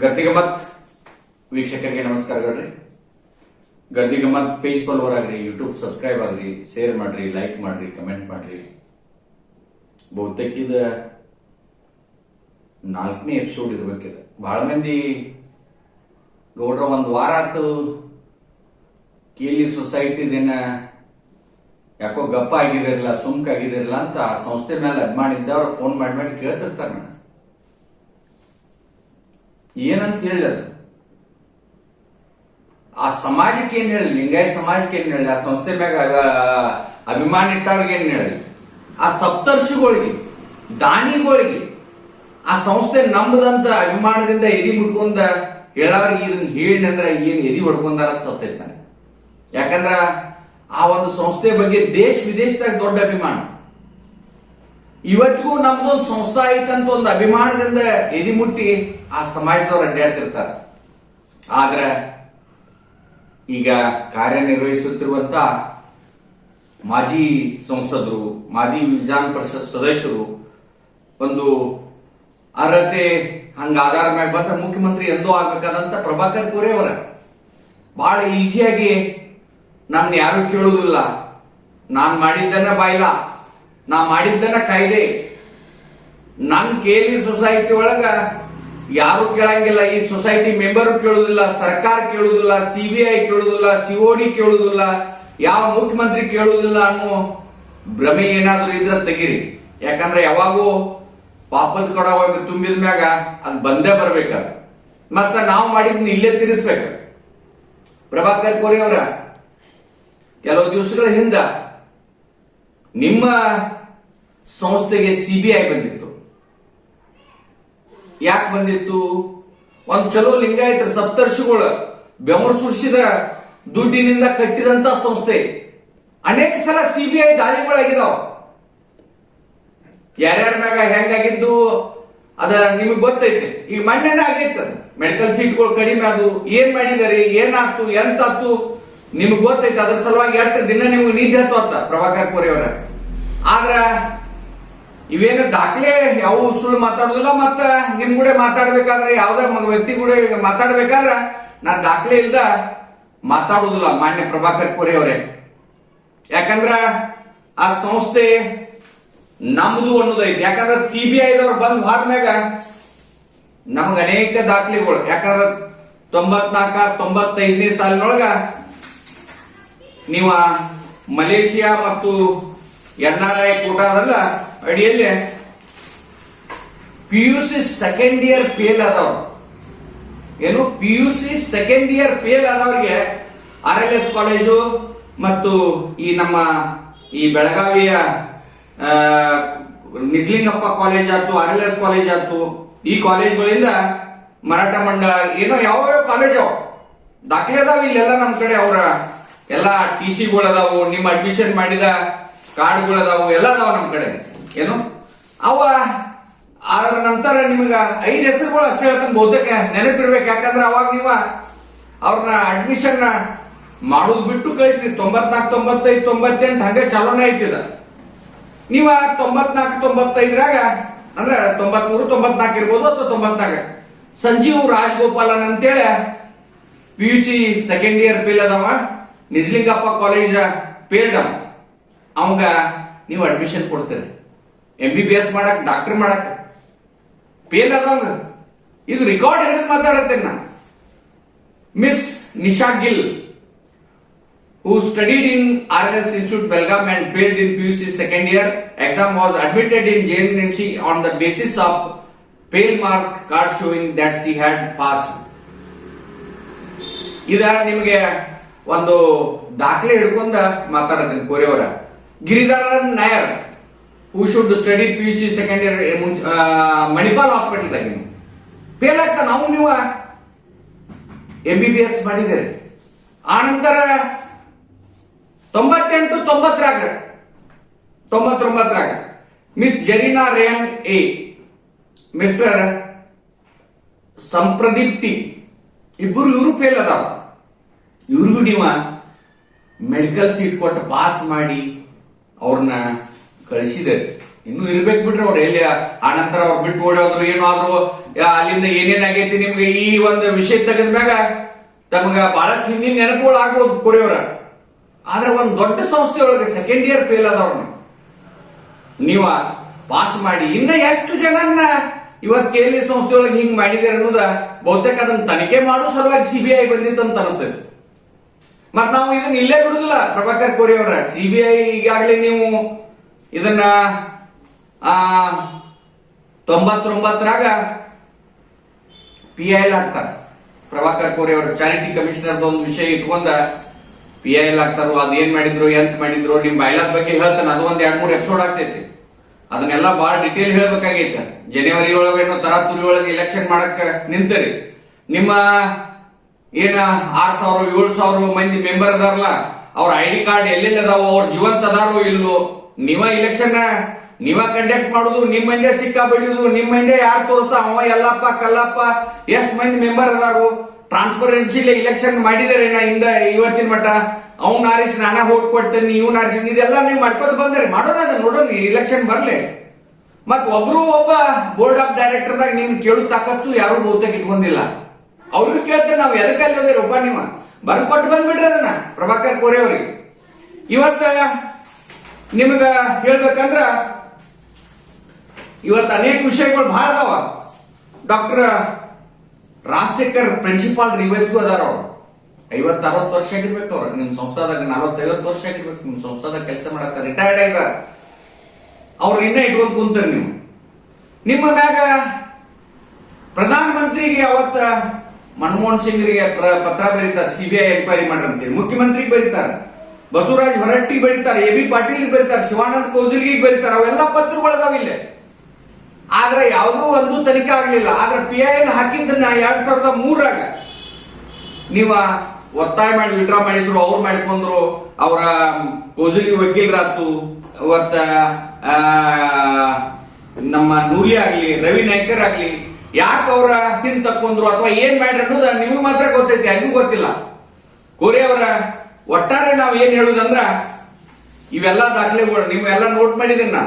ಗದ್ದಿಗಮ್ಮತ್ ವೀಕ್ಷಕರಿಗೆ ನಮಸ್ಕಾರಗಳ್ರಿ. ಗದ್ದಿಗಮ್ಮತ್ page follower ಆಗ್ರಿ, YouTube subscribe ಆಗ್ರಿ, share ಮಾಡ್ರಿ, like ಮಾಡ್ರಿ, ಕಮೆಂಟ್ ಮಾಡ್ರಿ. ಬಹುತೇಕ ಇದು 4ನೇ ಎಪಿಸೋಡ್ ಇರ್ಬೇಕಿದೆ. ಬಹಳ ಮಂದಿ ಗೌಡ್ರ ಒಂದ್ ವಾರ ಆತು ಕೇಲಿ ಸೊಸೈಟಿದೇನ ಯಾಕೋ ಗಪ್ಪ ಆಗಿದಿರಲ್ಲ, ಸುಮ್ಕ ಆಗಿದಿರಲ್ಲ ಅಂತ ಆ ಸಂಸ್ಥೆ ಮೇಲೆ ಅಭಿಮಾನ ಇದ್ದವ್ರು ಫೋನ್ ಮಾಡಿ ಕೇಳ್ತಿರ್ತಾರ. ನಾನು ಏನಂತ ಹೇಳಿ ಅದು ಆ ಸಮಾಜಕ್ಕೆ ಏನ್ ಹೇಳಿ, ಲಿಂಗಾಯತ ಸಮಾಜಕ್ಕೆ ಏನ್ ಹೇಳಿ, ಆ ಸಂಸ್ಥೆ ಮ್ಯಾಗ ಅಭಿಮಾನ ಇಟ್ಟವ್ರಿಗೆ ಏನ್ ಹೇಳಿ, ಆ ಸಪ್ತರ್ಷಿಗಳಿಗೆ ದಾನಿಗಳಿಗೆ ಆ ಸಂಸ್ಥೆ ನಂಬದಂತ ಅಭಿಮಾನದಿಂದ ಎದಿ ಮುಟ್ಕೊಂಡ ಹೇಳವ್ರಿಗೆ ಇದನ್ನ ಹೇಳಿ ಅಂದ್ರೆ ಏನ್ ಎದಿ ಹೊಡ್ಕೊಂಡಾರ ತತ್ತೈತಾನೆ. ಯಾಕಂದ್ರ ಆ ಒಂದು ಸಂಸ್ಥೆ ಬಗ್ಗೆ ದೇಶ ವಿದೇಶದಾಗ ದೊಡ್ಡ ಅಭಿಮಾನ. ಇವತ್ತಿಗೂ ನಮ್ದೊಂದು ಸಂಸ್ಥೆ ಐತಂತ ಒಂದು ಅಭಿಮಾನದಿಂದ ಎದಿ ಮುಟ್ಟಿ ಆ ಸಮಾಜದವ್ರು ಅಡ್ಡಾಡ್ತಿರ್ತಾರ. ಆದ್ರೆ ಈಗ ಕಾರ್ಯನಿರ್ವಹಿಸುತ್ತಿರುವಂತ ಮಾಜಿ ಸಂಸದರು, ಮಾಜಿ ವಿಧಾನ ಪರಿಷತ್ ಸದಸ್ಯರು ಒಂದು ಅರ್ಹತೆ ಹಂಗ ಆಧಾರ ಮ್ಯಾಗ ಬಂದ ಮುಖ್ಯಮಂತ್ರಿ ಎಂದೋ ಆಗ್ಬೇಕಾದಂತ ಪ್ರಭಾಕರ್ ಕೋರೆ ಅವರ ಬಹಳ ಈಸಿಯಾಗಿ ನಮ್ನ ಯಾರು ಕೇಳುವುದಿಲ್ಲ, ನಾನ್ ಮಾಡಿದ್ದನ್ನ ಬಾಯ್ಲ, ನಾ ಮಾಡಿದ್ದನ್ನ ಕಾಯ್ದೆ, ನನ್ ಕೇಲಿ ಸೊಸೈಟಿ ಒಳಗ ಯಾರು ಕೇಳಂಗಿಲ್ಲ, ಈ ಸೊಸೈಟಿ ಮೆಂಬರ್ ಕೇಳುದಿಲ್ಲ, ಸರ್ಕಾರ ಕೇಳುದಿಲ್ಲ, ಸಿಬಿಐ ಕೇಳುದಿಲ್ಲ, ಸಿಒಡಿ ಕೇಳುದಿಲ್ಲ, ಯಾವ ಮುಖ್ಯಮಂತ್ರಿ ಕೇಳುದಿಲ್ಲ ಅನ್ನೋ ಭ್ರಮೆ ಏನಾದ್ರೂ ಇದ್ರೆ ತೆಗಿರಿ. ಯಾಕಂದ್ರೆ ಯಾವಾಗೂ ಪಾಪದ ಕೊಡ ಒಮ್ಮೆ ತುಂಬಿದ ಮ್ಯಾಗ ಅದು ಬಂದೇ ಬರ್ಬೇಕ. ಮತ್ತ ನಾವು ಮಾಡಿದ್ನ ಇಲ್ಲೇ ತಿರ್ಸ್ಬೇಕ. ಪ್ರಭಾಕರ್ ಕೋರೆ ಅವರ ಕೆಲವು ದಿವಸಗಳ ಹಿಂದ ನಿಮ್ಮ ಸಂಸ್ಥೆಗೆ ಸಿಬಿಐ ಬಂದಿತ್ತು. ಯಾಕೆ ಬಂದಿತ್ತು? ಒಂದ್ ಚಲೋ ಲಿಂಗಾಯತ ಸಪ್ತರ್ಷಿಗಳು ಬೆವರು ಸುರಿಸಿದ ದುಡ್ಡಿನಿಂದ ಕಟ್ಟಿದಂತ ಸಂಸ್ಥೆ. ಅನೇಕ ಸಲ ಸಿಬಿಐ ದಾಳಿಗಳಾಗಿದಾವ. ಯಾರ್ಯಾರ ಮ್ಯಾಗ ಹೆಂಗಾಗಿದ್ದು ಅದ ನಿಮಗ್ ಗೊತ್ತೈತೆ. ಈಗ ಮಣ್ಣೆನ ಆಗೈತ, ಮೆಡಿಕಲ್ ಸೀಟ್ಗಳು ಕಡಿಮೆ ಅದು, ಏನ್ ಮಾಡಿದಾರೆ, ಏನಾಗ್ತು, ಎಂತಾತು ನಿಮ್ಗೆ ಗೊತ್ತೈತೆ. ಅದ್ರ ಸಲುವಾಗಿ ಎಷ್ಟು ದಿನ ನಿಮ್ಗೆ ನಿಧಿ ಹತ್ತು ಪ್ರಭಾಕರ್ ಕೋರೆ ಅವರ. ಆದ್ರ ಇವೇನು ದಾಖಲೆ ಯಾವ ಸುಳ್ಳು ಮಾತಾಡುದಿಲ್ಲ. ಮತ್ತ ನಿಮ್ ಕೂಡ ಮಾತಾಡ್ಬೇಕಾದ್ರೆ ಯಾವ್ದೇ ವ್ಯಕ್ತಿ ಕೂಡ ಮಾತಾಡ್ಬೇಕಾದ್ರ ನಾ ದಾಖಲೆ ಇಲ್ದ ಮಾತಾಡುದಿಲ್ಲ ಮಾನ್ಯ ಪ್ರಭಾಕರ್ ಕೋರೆ ಅವರೇ. ಯಾಕಂದ್ರ ಆ ಸಂಸ್ಥೆ ನಮ್ದು ಅನ್ನೋದೈತಿ. ಯಾಕಂದ್ರ ಸಿಬಿಐದವ್ರು ಬಂದ್ ಹೋದ್ಮ್ಯಾಗ ನಮ್ಗ ಅನೇಕ ದಾಖಲೆಗಳು, ಯಾಕಂದ್ರ 94-95ನೇ ಸಾಲಿನೊಳಗ ನೀವ ಮಲೇಷಿಯಾ ಮತ್ತು NRI ಕೋಟಾದಲ್ಲ ಅಡಿಯಲ್ಲಿ PUC ಸೆಕೆಂಡ್ ಇಯರ್ ಫೇಲ್ ಆದವ್ರು, ಏನು PUC ಸೆಕೆಂಡ್ ಇಯರ್ ಫೇಲ್ ಆದವ್ರಿಗೆ RLS ಕಾಲೇಜು ಮತ್ತು ಈ ನಮ್ಮ ಈ ಬೆಳಗಾವಿಯ ನಿಜಲಿಂಗಪ್ಪ ಕಾಲೇಜ್ ಆಯ್ತು, RLS ಕಾಲೇಜ್ ಆಯ್ತು, ಈ ಕಾಲೇಜ್ಗಳಿಂದ ಮರಾಠ ಮಂಡಳ ಏನೋ ಯಾವ ಕಾಲೇಜ್ ಅವ ದಾಖಲೆ ಅದಾವ ಇಲ್ಲೆಲ್ಲ ನಮ್ ಕಡೆ. ಅವರ ಎಲ್ಲ TCಗಳು ಅದಾವು, ನಿಮ್ಮ ಅಡ್ಮಿಷನ್ ಮಾಡಿದ ಕಾರ್ಡ್ಗಳು ಅದಾವು, ಎಲ್ಲ ಅದಾವ ನಮ್ ಕಡೆ. ಏನು ಅವ ಅದ್ರ ನಂತರ ನಿಮಗ 5 ಹೆಸರುಗಳು ಅಷ್ಟೇ ಹೇಳ್ತಾನೆ, ಬಹುತೇಕ ನೆನಪಿರ್ಬೇಕು. ಯಾಕಂದ್ರೆ ಅವಾಗ ನೀವ ಅವ್ರನ್ನ ಅಡ್ಮಿಷನ್ ಮಾಡೋದು ಬಿಟ್ಟು ಕಳಿಸ್ರಿ. 94, 95, 98 ಹಂಗೆ ಚಾಲೋನೇ ಐತಿದ. ನೀವ 94-95ರಾಗ ಅಂದ್ರೆ 93-94 ಇರ್ಬೋದು ಅಥವಾ 94 ಸಂಜೀವ್ ರಾಜಗೋಪಾಲನ್ ಅಂತೇಳಿ PUC ಸೆಕೆಂಡ್ ಇಯರ್ ಫೇಲ್ ಅದಾವ, ನಿಜಲಿಂಗಪ್ಪ ಕಾಲೇಜ್ ಫೇಲ್ಡ್ ಅವ. ಅವಂಗ ನೀವು ಅಡ್ಮಿಷನ್ ಕೊಡ್ತೀರಿ MBBS ಮಾಡಕ್, ಡಾಕ್ಟರ್ ಮಾಡಕ್. ಫೇಲ್ ಅದಂಗ ಇದು ರೆಕಾರ್ಡ್ ಹಿಡಿದು ಮಾತಾಡತ್ತೇನೆ ನಾ. Miss Nisha Gill who studied in RLS Institute Belgaum and failed in PUC second year exam was admitted in JNMC on the basis of fail mark card showing that she had passed. ಇದ ನಿಮಗೆ ಒಂದು ದಾಖಲೆ ಹಿಡ್ಕೊಂಡ ಮಾತಾಡತೀನಿ ಕೋರೆ ಅವರ. Giridhar Nair who should study PUC second year Manipal hospital ದಾಗ fail ಆಗ್ತಾ ನಾವು ನೀವು MBBS ಮಾಡಿದ್ದೀರಿ. ಆನಂತರ 98-99ರಾಗ miss Zarina Rayan A, mister Sampradeep T, ಇವರು ಫೇಲ್ ಅದಾವ. ಇವ್ರಿಗೂ ನೀವ ಮೆಡಿಕಲ್ ಸೀಟ್ ಕೊಟ್ಟು ಪಾಸ್ ಮಾಡಿ ಅವ್ರನ್ನ ಕಳಿಸಿದೆ. ಇನ್ನೂ ಇರ್ಬೇಕು ಬಿಡ್ರಿ ಅವ್ರು ಎಲ್ಲಿ. ಆನಂತರ ಅವ್ರು ಬಿಟ್ಟು ಓಡೋದ್ರು, ಏನೋ ಆದ್ರೂ ಅಲ್ಲಿಂದ ಏನೇನಾಗೈತಿ ನಿಮ್ಗೆ ಈ ಒಂದು ವಿಷಯ ತೆಗೆದ್ಮ್ಯಾಗ ತಮಗ ಬಹಳಷ್ಟು ಹಿಂದಿನ ನೆನಪುಗಳು ಆಗ್ಬೋದು ಕೊರಿಯವರ. ಆದ್ರೆ ಒಂದು ದೊಡ್ಡ ಸಂಸ್ಥೆಯೊಳಗೆ ಸೆಕೆಂಡ್ ಇಯರ್ ಫೇಲ್ ಆದವ್ರನ್ನ ನೀವ ಪಾಸ್ ಮಾಡಿ ಇನ್ನ ಎಷ್ಟು ಜನನ್ನ ಇವತ್ತು KLE ಸಂಸ್ಥೆಯೊಳಗೆ ಹಿಂಗ್ ಮಾಡಿದಾರೆ ಅನ್ನೋದ ಬಹುತೇಕ ಅದನ್ನ ತನಿಖೆ ಮಾಡೋ ಸಲುವಾಗಿ CBI ಬಂದಿತ್ತಂತ ಅನಿಸ್ತದೆ. ಮತ್ ನಾವು ಇದನ್ನ ಇಲ್ಲೇ ಬಿಡುದಿಲ್ಲ ಪ್ರಭಾಕರ್ ಕೋರೆ ಅವರ. CBI ಈಗಾಗಲೇ ನೀವು ಇದನ್ನ 99ರಾಗ PIL ಹಾಕ್ತಾರ. ಪ್ರಭಾಕರ್ ಕೋರೆ ಅವರ ಚಾರಿಟಿ ಕಮಿಷನರ್ ಒಂದು ವಿಷಯ ಇಟ್ಕೊಂಡ PIL ಹಾಕ್ತಾರೋ ಅದೇನ್ ಮಾಡಿದ್ರು ಎಂತ ಮಾಡಿದ್ರು ನಿಮ್ ಬಯಲಾದ ಬಗ್ಗೆ ಹೇಳ್ತಾನೆ. ಅದು ಒಂದ್ 2-3 ಎಪಿಸೋಡ್ ಆಗ್ತೈತಿ. ಅದನ್ನೆಲ್ಲ ಬಹಳ ಡಿಟೇಲ್ ಹೇಳ್ಬೇಕಾಗೈತೆ. ಜನವರಿ ಒಳಗೇನೋ ತರಾತುರಿ ಒಳಗೆ ಎಲೆಕ್ಷನ್ ಮಾಡಕ್ ನಿಂತರಿ. ನಿಮ್ಮ ಏನ 6,000-7,000 ಮಂದಿ ಮೆಂಬರ್ ಅದಾರಲ್ಲ, ಅವ್ರ ID ಕಾರ್ಡ್ ಎಲ್ಲೆಲ್ಲಿ ಅದಾವ, ಅವ್ರ ಜೀವಂತ ಅದಾರೋ ಇಲ್ಲೋ, ನೀವ ಇಲೆಕ್ಷನ್ ನೀವ ಕಂಡಕ್ಟ್ ಮಾಡುದು, ನಿಮ್ಮ ಮಂದಿ ಸಿಕ್ಕಾ ಬಡಿಯುದು, ನಿಮ್ಮ ಮಂದಿ ಯಾರು ತೋರಿಸ್ತಾ ಅವ ಎಲ್ಲಪ್ಪ ಕಲ್ಲಪ್ಪ ಎಷ್ಟ್ ಮಂದಿ ಮೆಂಬರ್ ಅದಾರು, ಟ್ರಾನ್ಸ್ಪರೆನ್ಸಿ ಇಲೆಕ್ಷನ್ ಮಾಡಿದಾರೆ ಇಂದ ಇವತ್ತಿನ ಮಟ್ಟ, ಅವ್ನ ಆರಿಸಿ ನಾನಾ ಓಟ್ ಕೊಡ್ತೇನೆ, ಇವ್ನ ಆರಿಸಿ, ಇದೆಲ್ಲ ನೀವು ಮಾಡ್ಕೊತ ಬಂದ್ರಿ. ಮಾಡೋಣ ಅದನ್ನ ನೋಡೋಣ, ಇಲೆಕ್ಷನ್ ಬರ್ಲಿ. ಮತ್ ಒಬ್ಬ ಬೋರ್ಡ್ ಆಫ್ ಡೈರೆಕ್ಟರ್ ದಾಗ ನಿಮ್ ಕೇಳು ತಾಕತ್ತು ಯಾರು ಬಹುತೇಕ ಇಟ್ಕೊಂಡಿಲ್ಲ. ಅವ್ರಿಗೆ ಕೇಳ್ತೇನೆ ನಾವು ಎದಕ್ಕಲ್ಲಿ ಹೋದ್ರಿ ಒಬ್ಬ ನೀವು ಬರ್ಕೊಟ್ಟು ಬಂದ್ಬಿಡ್ರಿ ಅದನ್ನ ಪ್ರಭಾಕರ್ ಕೋರೆ ಅವ್ರಿಗೆ. ಇವತ್ತ ನಿಮಗ ಹೇಳ್ಬೇಕಂದ್ರ ಇವತ್ತು ಅನೇಕ ವಿಷಯಗಳು ಬಹಳ ಅದಾವ. ಡಾಕ್ಟರ್ ರಾಜಶೇಖರ್ ಪ್ರಿನ್ಸಿಪಾಲ್ ಇವತ್ತಿಗೂ ಅದಾರ. ಅವ್ರು 50-60 ವರ್ಷ ಆಗಿರ್ಬೇಕು. ಅವ್ರ ನಿಮ್ ಸಂಸ್ಥಾದಾಗ 40-50 ವರ್ಷ ಆಗಿರ್ಬೇಕು. ನಿಮ್ ಸಂಸ್ಥಾದಾಗ ಕೆಲಸ ಮಾಡತ್ತ ರಿಟೈರ್ಡ್ ಆಗಿದಾರ. ಅವ್ರು ಇನ್ನ ಇಟ್ಕೊಂಡು ಕುಂತಾರ. ನೀವು ನಿಮ್ಮ ಮ್ಯಾಗ ಪ್ರಧಾನ ಮಂತ್ರಿಗೆ ಅವತ್ತ ಮನಮೋಹನ್ ಸಿಂಗ್ರಿಗೆ ಪತ್ರ ಬರೀತಾರೆ, CBI ಎನ್ಕ್ವೈರಿ ಮಾಡ್ರಂತೇಳಿ. ಮುಖ್ಯಮಂತ್ರಿಗೆ ಬರೀತಾರೆ, ಬಸವರಾಜ್ ಹೊರಟ್ಟಿಗೆ ಬರೀತಾರೆ, AB ಪಾಟೀಲ್ ಬರೀತಾರೆ, ಶಿವಾನಂದ ಕೌಜಲ್ಗಿಗೆ ಬರೀತಾರೆ. ಅವೆಲ್ಲ ಪತ್ರಗಳು ಅದಾವ ಇಲ್ಲೇ. ಆದ್ರೆ ಯಾವುದೂ ಒಂದು ತನಿಖೆ ಆಗಲಿಲ್ಲ. ಆದ್ರೆ PIL ಹಾಕಿದ್ದನ್ನ 2003ರಾಗ ನೀವ ಒತ್ತಾಯ ಮಾಡಿ ವಿಡ್ರಾ ಮಾಡಿಸ್ರು, ಅವ್ರು ಮಾಡಿಕೊಂಡ್ರು, ಅವರ ಕೌಜಲ್ಗಿ ವಕೀಲರಾತು, ಅವತ್ತ ನಮ್ಮ ನೂಲಿ ಆಗ್ಲಿ, ರವಿ ನಾಯ್ಕರ್ ಆಗ್ಲಿ, ಯಾಕೆ ಅವ್ರ ಹಿಂದ್ ತಕ್ಕೊಂಡ್ರು ಅಥವಾ ಏನ್ ಮಾಡ್ರಿ ಅನ್ನೋದು ನಿಮಗ್ ಮಾತ್ರ ಗೊತ್ತೈತಿ, ಯಾರಿಗೂ ಗೊತ್ತಿಲ್ಲ. ಕೋರೆ ಅವರ ಒಟ್ಟಾರೆ ನಾವ್ ಏನ್ ಹೇಳುದಂದ್ರ ಇವೆಲ್ಲ ದಾಖಲೆಗಳು ನೀವೆಲ್ಲ ನೋಟ್ ಮಾಡಿದೀನಿ.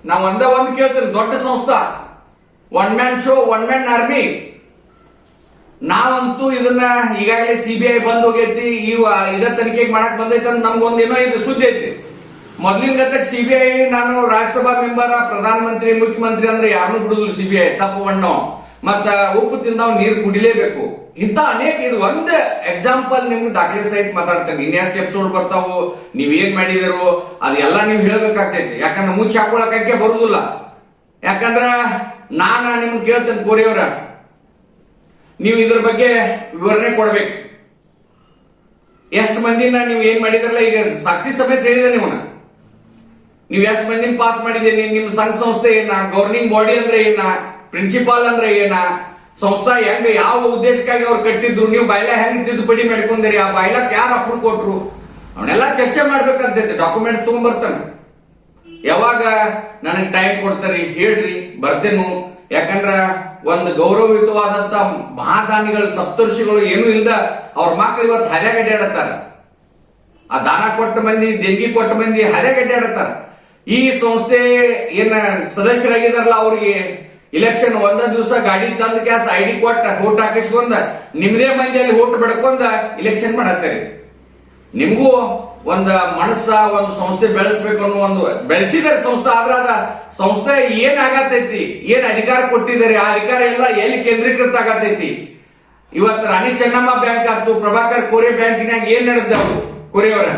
ನಾವು ಒಂದ್ ಕೇಳ್ತೇನೆ, ದೊಡ್ಡ ಸಂಸ್ಥಾ, 1 ಮ್ಯಾನ್ ಶೋ, 1 ಮ್ಯಾನ್ ಆರ್ಮಿ. ನಾವಂತೂ ಇದನ್ನ ಈಗಾಗಲೇ CBI ಬಂದ್ ಹೋಗೈತಿ, ಇದ ತನಿಖೆಗೆ ಮಾಡಕ್ ಬಂದೈತಿ ಅಂತ ನಮ್ಗೊಂದೇನೋ ಇದು ಸುದ್ದಿ ಐತಿ. ಮೊದ್ಲಿನ ಗತಕ್ CBI ನಾನು ರಾಜ್ಯಸಭಾ ಮೆಂಬರ್, ಪ್ರಧಾನ ಮಂತ್ರಿ, ಮುಖ್ಯಮಂತ್ರಿ ಅಂದ್ರೆ ಯಾರನ್ನೂ ಬಿಡುದಿಲ್ಲ CBI. ತಪ್ಪು ಬಣ್ಣು ಮತ್ತ ಉಪ್ಪು ತಿಂದವ್ ನೀರು ಕುಡಿಲೇಬೇಕು. ಇಂತ ಅನೇಕ, ಇದು ಒಂದ್ ಎಕ್ಸಾಂಪಲ್ ನಿಮ್ಗೆ ದಾಖಲೆ ಸಹಿತ ಮಾತಾಡ್ತೇನೆ. ಇನ್ನೆಷ್ಟು ಎಪಿಸೋಡ್ ಬರ್ತಾವು, ನೀವ್ ಏನ್ ಮಾಡಿದಿರು ಅದೆಲ್ಲ ನೀವ್ ಹೇಳ್ಬೇಕಾಗ್ತೈತಿ. ಯಾಕಂದ್ರೆ ಮುಚ್ಚಿ ಹಾಕೊಳಕ್ಕೆ ಬರುದಿಲ್ಲ. ಯಾಕಂದ್ರ ನಿಮ್ಗೆ ಕೇಳ್ತೇನೆ ಕೋರಿಯವರ, ನೀವು ಇದ್ರ ಬಗ್ಗೆ ವಿವರಣೆ ಕೊಡ್ಬೇಕು. ಎಷ್ಟು ಮಂದಿನ ನೀವು ಏನ್ ಮಾಡಿದ್ರಲ್ಲ, ಈಗ ಸಾಕ್ಷಿ ಸಮೇತ ಹೇಳಿದೆ ನೀವು ಎಷ್ಟು ಮಂದಿನ ಪಾಸ್ ಮಾಡಿದ್ದೀನಿ, ನಿಮ್ ಸಂಘ ಸಂಸ್ಥೆ ಏನ, ಗವರ್ನಿಂಗ್ ಬಾಡಿ ಅಂದ್ರೆ ಏನ, ಪ್ರಿನ್ಸಿಪಾಲ್ ಅಂದ್ರೆ ಏನ, ಸಂಸ್ಥಾ ಹೆಂಗ ಯಾವ ಉದ್ದೇಶಕ್ಕಾಗಿ ಅವ್ರು ಕಟ್ಟಿದ್ರು, ನೀವು ಬಾಯ್ಲಾ ಹೆಂಗ್ ತಿದ್ದುಪಡಿ ಮಾಡ್ಕೊಂಡಿರಿ, ಆ ಬಾಯ್ಲಾಕ್ ಯಾರು ಅಪ್ರೂವ್ ಕೊಟ್ರು, ಅವನ್ನೆಲ್ಲ ಚರ್ಚೆ ಮಾಡ್ಬೇಕಂತೈತಿ. ಡಾಕ್ಯುಮೆಂಟ್ಸ್ ತಗೊಂಡ್ಬರ್ತಾನೆ. ಯಾವಾಗ ನನಗೆ ಟೈಮ್ ಕೊಡ್ತಾರಿ ಹೇಳ್ರಿ, ಬರ್ತೇನು. ಯಾಕಂದ್ರ ಒಂದು ಗೌರವಯುತವಾದಂತ ಮಹಾದಾನಿಗಳು, ಸಪ್ತರ್ಷಿಗಳು ಏನೂ ಇಲ್ದ ಅವ್ರ ಮಕ್ಳು ಇವತ್ತು ಹರ್ಯಾಗಡ್ಡೆ ಆಡತ್ತಾರ. ಆ ದಾನ ಕೊಟ್ಟ ಮಂದಿ, ದೇಣಿಗೆ ಕೊಟ್ಟ ಮಂದಿ ಹರ್ಯಾಗಡ್ಡೆ ಆಡತ್ತಾರ. ಈ ಸಂಸ್ಥೆ ಏನ ಸದಸ್ಯರಾಗಿದಾರಲ್ಲ, ಅವ್ರಿಗೆ ಇಲೆಕ್ಷನ್ ಒಂದ ದಿವಸ ಗಾಡಿ ತಂದ ಕ್ಯಾಸ್ ID ಕೊಟ್ಟ ಓಟ್ ಹಾಕಿಸ್ಕೊಂಡ ನಿಮ್ದೇ ಮಂದಿಯಲ್ಲಿ ಓಟ್ ಬಡ್ಕೊಂಡ ಇಲೆಕ್ಷನ್ ಮಾಡತ್ತಾರೆ. ನಿಮ್ಗೂ ಒಂದ್ ಮನಸ್ಸ, ಒಂದು ಸಂಸ್ಥೆ ಬೆಳೆಸ್ಬೇಕು ಅನ್ನೋ ಒಂದು ಬೆಳೆಸಿದಾರೆ ಸಂಸ್ಥೆ. ಆದ್ರ ಅದ ಸಂಸ್ಥೆ ಏನ್ ಆಗತೈತಿ, ಏನ್ ಅಧಿಕಾರ ಕೊಟ್ಟಿದ್ದಾರೆ, ಆ ಅಧಿಕಾರ ಎಲ್ಲ ಎಲ್ಲಿ ಕೇಂದ್ರೀಕೃತ ಆಗತೈತಿ. ಇವತ್ತು ರಾಣಿ ಚೆನ್ನಮ್ಮ ಬ್ಯಾಂಕ್ ಆಯ್ತು, ಪ್ರಭಾಕರ್ ಕೋರೆ ಬ್ಯಾಂಕಿನಾಗ ಏನ್ ನಡೆದವು ಕೋರೆಯವರ,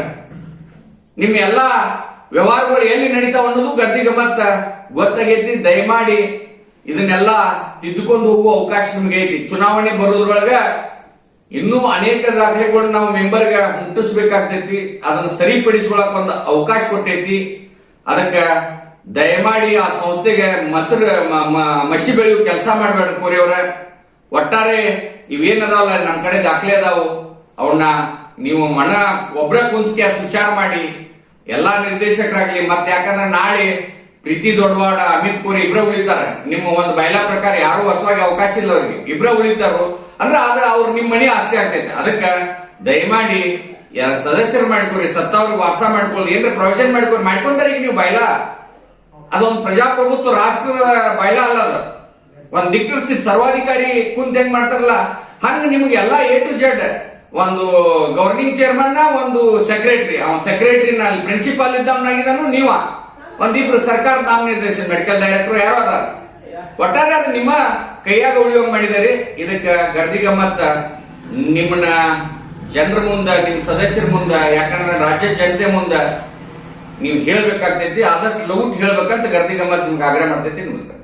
ನಿಮ್ ಎಲ್ಲಾ ವ್ಯವಹಾರಗಳು ಎಲ್ಲಿ ನಡೀತಾವ ಅನ್ನೋದು ಗದ್ದಿಗೆ ಮತ್ತ ಗೊತ್ತಾಗೈತಿ. ದಯಮಾಡಿ ಇದನ್ನೆಲ್ಲ ತಿದ್ದುಕೊಂಡು ಹೋಗುವ ಅವಕಾಶ ನಿಮ್ಗೆ ಐತಿ. ಚುನಾವಣೆ ಬರೋದ್ರೊಳಗ ಇನ್ನೂ ಅನೇಕ ದಾಖಲೆಗಳು ನಾವು ಮೆಂಬರ್ಗೆ ಮುಟ್ಟಿಸ್ಬೇಕಾಗ್ತೈತಿ. ಅದನ್ನ ಸರಿಪಡಿಸ್ಕೊಳಕ್ ಒಂದು ಅವಕಾಶ ಕೊಟ್ಟೈತಿ. ಅದಕ್ಕ ದಯಮಾಡಿ ಆ ಸಂಸ್ಥೆಗೆ ಮಸಿ ಬೆಳೆಯುವ ಕೆಲಸ ಮಾಡಬೇಡ ಕೋರಿಯವರ. ಒಟ್ಟಾರೆ ಇವೇನದಾವಲ್ಲ ನಮ್ ಕಡೆ ದಾಖಲೆ ಅದಾವು, ಅವನ್ನ ನೀವು ಒಬ್ರ ಕುಂತ್ಕೆ ವಿಚಾರ ಮಾಡಿ ಎಲ್ಲಾ ನಿರ್ದೇಶಕರಾಗ್ಲಿ. ಮತ್ತೆ ಯಾಕಂದ್ರೆ ನಾಳೆ ಪ್ರೀತಿ ದೊಡ್ಡವಾಡ, ಅಮಿತ್ ಕೋರಿ ಇಬ್ರ ಉಳಿತಾರ. ನಿಮ್ಮ ಒಂದು ಬಯಲಾ ಪ್ರಕಾರ ಯಾರು ಹೊಸವಾಗಿ ಅವಕಾಶ ಇಲ್ಲ ಅವ್ರಿಗೆ, ಇಬ್ರ ಉಳಿತಾರು ಅಂದ್ರೆ ಅವ್ರು ನಿಮ್ ಮನಿ ಆಸ್ತಿ ಆಗ್ತೈತೆ. ಅದಕ್ಕ ದಯಮಾಡಿ ಸದಸ್ಯರು ಮಾಡ್ಕೊರಿ, ಸತ್ತವ್ರಿಗೆ ವಾಸ ಮಾಡ್ಕೊಳ್ಳಿ, ಏನ್ರ ಪ್ರಯೋಜನ ಮಾಡ್ಕೊಂತಾರೆ. ಈಗ ನೀವು ಬಯಲಾ ಅದೊಂದು ಪ್ರಜಾಪ್ರಭುತ್ವ ರಾಷ್ಟ್ರದ ಬಯಲಾ ಅಲ್ಲ, ಅದು ಒಂದ್ ಡಿಕ್ಟರ್ಶಿಪ್ ಸರ್ವಾಧಿಕಾರಿ ಕುಂತ ಹೆಂಗ್ ಮಾಡ್ತಾರಲ್ಲ ಹಂಗ ನಿಮ್ಗೆ ಎಲ್ಲಾ ಎ ಟು ಜೆಡ್ ಒಂದು ಗವರ್ನಿಂಗ್ ಚೇರ್ಮನ್ ಒಂದು ಸೆಕ್ರೆಟರಿ, ಅವನ್ ಸೆಕ್ರೆಟರಿ ಅಲ್ಲಿ ಪ್ರಿನ್ಸಿಪಾಲ್ ಇದ್ದವನಾಗಿದ್ದಾನು ನೀವ ಒಂದಿಬ್ರು ಸರ್ಕಾರ ನಾಮನಿರ್ದೇಶನ ಮೆಡಿಕಲ್ ಡೈರೆಕ್ಟರ್ ಯಾರು ಅದಾರ. ಒಟ್ಟಾರೆ ಅದು ನಿಮ್ಮ ಕೈಯಾಗ ಉಳಿಯೋಂಗ್ ಮಾಡಿದಾರಿ. ಇದಕ್ಕ ಗರ್ದಿ ಗಮ್ಮತ್ತ ನಿಮ್ಮನ್ನ ಜನರ ಮುಂದ, ನಿಮ್ ಸದಸ್ಯರ ಮುಂದ, ಯಾಕಂದ್ರೆ ರಾಜ್ಯ ಜನತೆ ಮುಂದ ನೀವು ಹೇಳ್ಬೇಕಾಗ್ತೈತಿ. ಆದಷ್ಟು ಲಘು ಹೇಳ್ಬೇಕಂತ ಗರ್ದಿ ಗಮ್ಮತ್ ನಿಮ್ಗೆ ಆಗ್ರಹ ಮಾಡ್ತೈತಿ. ನಮಸ್ಕಾರ.